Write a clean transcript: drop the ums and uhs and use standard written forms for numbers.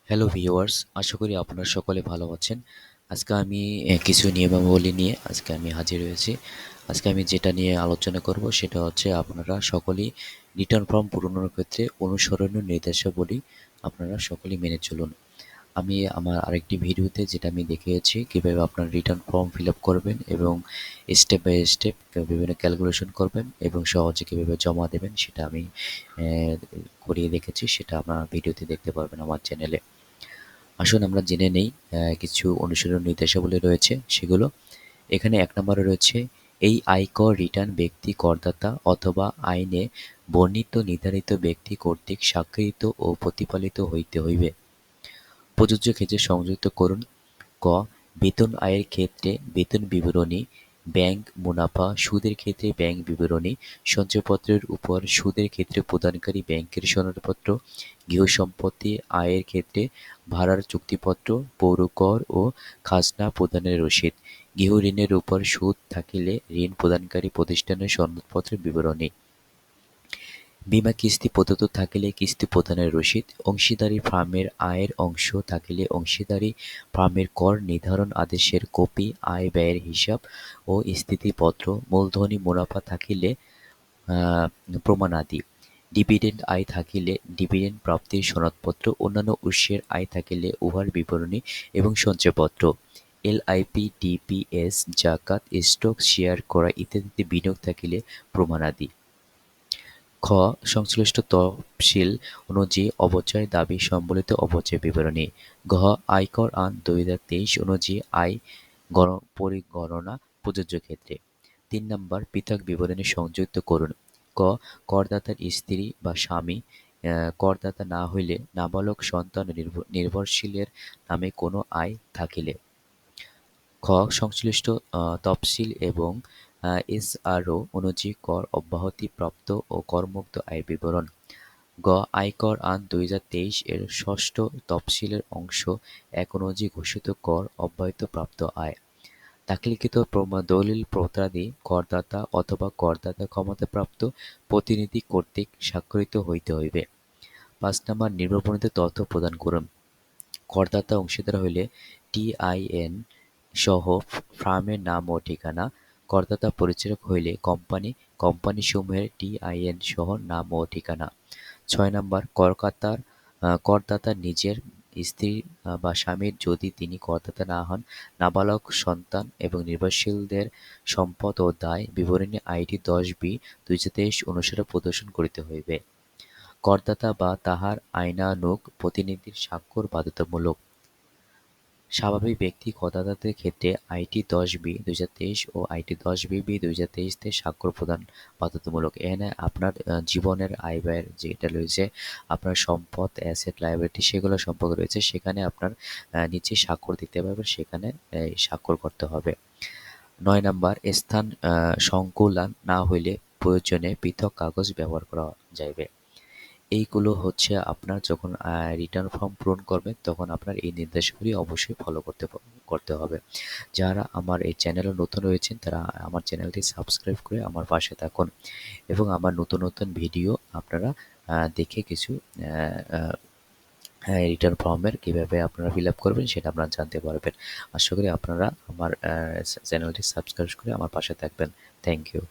Hello viewers, আশা করি আপনারা সকলে ভালো আছেন। আজকে আমি কিছু নিয়মাবলী নিয়ে আজকে আমি হাজির হয়েছি। আজকে আমি যেটা নিয়ে আলোচনা করব সেটা হচ্ছে আপনারা সকলেই রিটার্ন ফর্ম পূরণের ক্ষেত্রে অনুসরণীয় নির্দেশাবলী আপনারা সকলেই মেনে চলুন। আমি আমার আরেকটি ভিডিওতে যেটা আমি দেখিয়েছি কীভাবে আপনারা রিটার্ন ফর্ম ফিল আপ করবেন এবং স্টেপ বাই স্টেপ বিভিন্ন ক্যালকুলেশন করবেন এবং সহজে কীভাবে জমা দেবেন সেটা আমি করিয়ে দেখেছি। সেটা আপনারা ভিডিওতে দেখতে পারবেন আমার চ্যানেলে। আসুন আমরা জেনে নেই কিছু অনুশীলন নির্দেশাবলী রয়েছে সেগুলো। এখানে ১ নম্বরে রয়েছে এই আয়কর রিটার্ন ব্যক্তি করদাতা অথবা আইনে বর্ণিত নির্ধারিত ব্যক্তি কর্তৃক স্বাক্ষরিত ও প্রতিপালিত হইতে হইবে। প্রযোজ্য ক্ষেত্রে সংযুক্ত করুন। ক. বেতন আয়ের ক্ষেত্রে বেতন বিবরণী, ব্যাংক মুনাফা, সুদের ক্ষেত্রে ব্যাংক বিবরণী, সঞ্চয়পত্রের উপর সুদের ক্ষেত্রে প্রদানকারী ব্যাংকের সনদপত্র, গৃহসম্পত্তি আয়ের ক্ষেত্রে ভাড়ার চুক্তিপত্র, পৌরকর ও খাজনা প্রদানের রসিদ, গৃহঋণের উপর সুদ থাকিলে ঋণ প্রদানকারী প্রতিষ্ঠানের সনদপত্রের বিবরণী, বীমা কিস্তি প্রদত্ত থাকিলে কিস্তি প্রদানের রসিদ, অংশীদারি ফার্মের আয়ের অংশ থাকিলে অংশীদারি ফার্মের কর নির্ধারণ আদেশের কপি, আয় ব্যয়ের হিসাব ও স্থিতিপত্র, মূলধনী মুনাফা থাকিলে প্রমাণাদি, ডিভিডেন্ড আয় থাকিলে ডিভিডেন্ড প্রাপ্তির সনদপত্র, অন্যান্য উৎসের আয় থাকিলে উহার বিবরণী এবং সঞ্চয়পত্র, এলআইপি, ডিপিএস, জাকাত, স্টক, শেয়ার করা ইত্যাদিতে বিনিয়োগ থাকিলে প্রমাণাদি। খ. সংশ্লিষ্ট তফসিল অনুযায়ী অবচয় দাবি সম্বলিত অবচয় বিবরণী। ঘ. আয়কর আইন ২০২৩ অনুযায়ী আয় পরিগণনা প্রযোজ্য ক্ষেত্রে। ৩ নম্বর পৃথক বিবরণী সংযুক্ত করুন। ক. করদাতার স্ত্রী বা স্বামী করদাতা না হইলে নাবালক সন্তান নির্ভরশীলের নামে কোনো আয় থাকিলে। খ. সংশ্লিষ্ট তফসিল এবং এসআরও অনুযায়ী কর অব্যাহতি প্রাপ্ত ও করমুক্ত আয়ের বিবরণ। গ. আয়কর আইন ২০২৩ এর ষষ্ঠ তফসিলের অংশ ১ অনুযায়ী ঘোষিত কর অব্যাহতি প্রাপ্ত আয়। দাখিলকৃত দলিল প্রতাদি করদাতা অথবা করদাতা ক্ষমতাপ্রাপ্ত প্রতিনিধি কর্তৃক স্বাক্ষরিত হইতে হইবে। ৫ নম্বর নিম্নবর্ণিত তথ্য প্রদান করুন। করদাতা অংশীদার হইলে টিআইএন সহ ফার্মের নাম ও ঠিকানা, করদাতা পরিচালক হইলে কোম্পানিসমূহের টিআইএন সহ নাম ও ঠিকানা। ৬ নম্বর করদাতার নিজের, স্ত্রী বা স্বামীর যদি তিনি করদাতা না হন, নাবালক সন্তান এবং নির্ভরশীলদের সম্পদ ও দায় বিবরণী আইডি ১০-বি ২০২৩ অনুসারে প্রদর্শন করিতে হইবে। করদাতা বা তাহার আইনানুগ প্রতিনিধির স্বাক্ষর বাধ্যতামূলক। স্বাভাবিক ব্যক্তি করদাতাদের ক্ষেত্রে আইটি ১০-বি ২০২৩ ও আইটি ১০-বি-বি ২০২৩ তে স্বাক্ষর প্রদান বাধ্যতামূলক। এখানে আপনার জীবনের আয়-ব্যয়ের যেটা রয়েছে, আপনার সম্পদ, অ্যাসেট, লায়াবিলিটি সেগুলো সম্পর্কে রয়েছে, সেখানে আপনার নিচে স্বাক্ষর দিতে পারবেন, সেখানে স্বাক্ষর করতে হবে। ৯ নাম্বার স্থান সংকুলান না হইলে প্রয়োজনে পৃথক কাগজ ব্যবহার করা যাইবে। এইগুলো হচ্ছে আপনার যখন রিটার্ন ফর্ম পূরণ করবেন তখন আপনার এই নির্দেশাবলী অবশ্যই ফলো করতে হবে। যারা আমার এই চ্যানেলে নতুন রয়েছেন তারা আমার চ্যানেলটি সাবস্ক্রাইব করে আমার পাশে থাকুন এবং আমার নতুন নতুন ভিডিও আপনারা দেখে কিছু রিটার্ন ফর্মের কীভাবে আপনারা ফিল আপ করবেন সেটা আপনারা জানতে পারবেন। আশা করি আপনারা আমার চ্যানেলটি সাবস্ক্রাইব করে আমার পাশে থাকবেন। Thank you.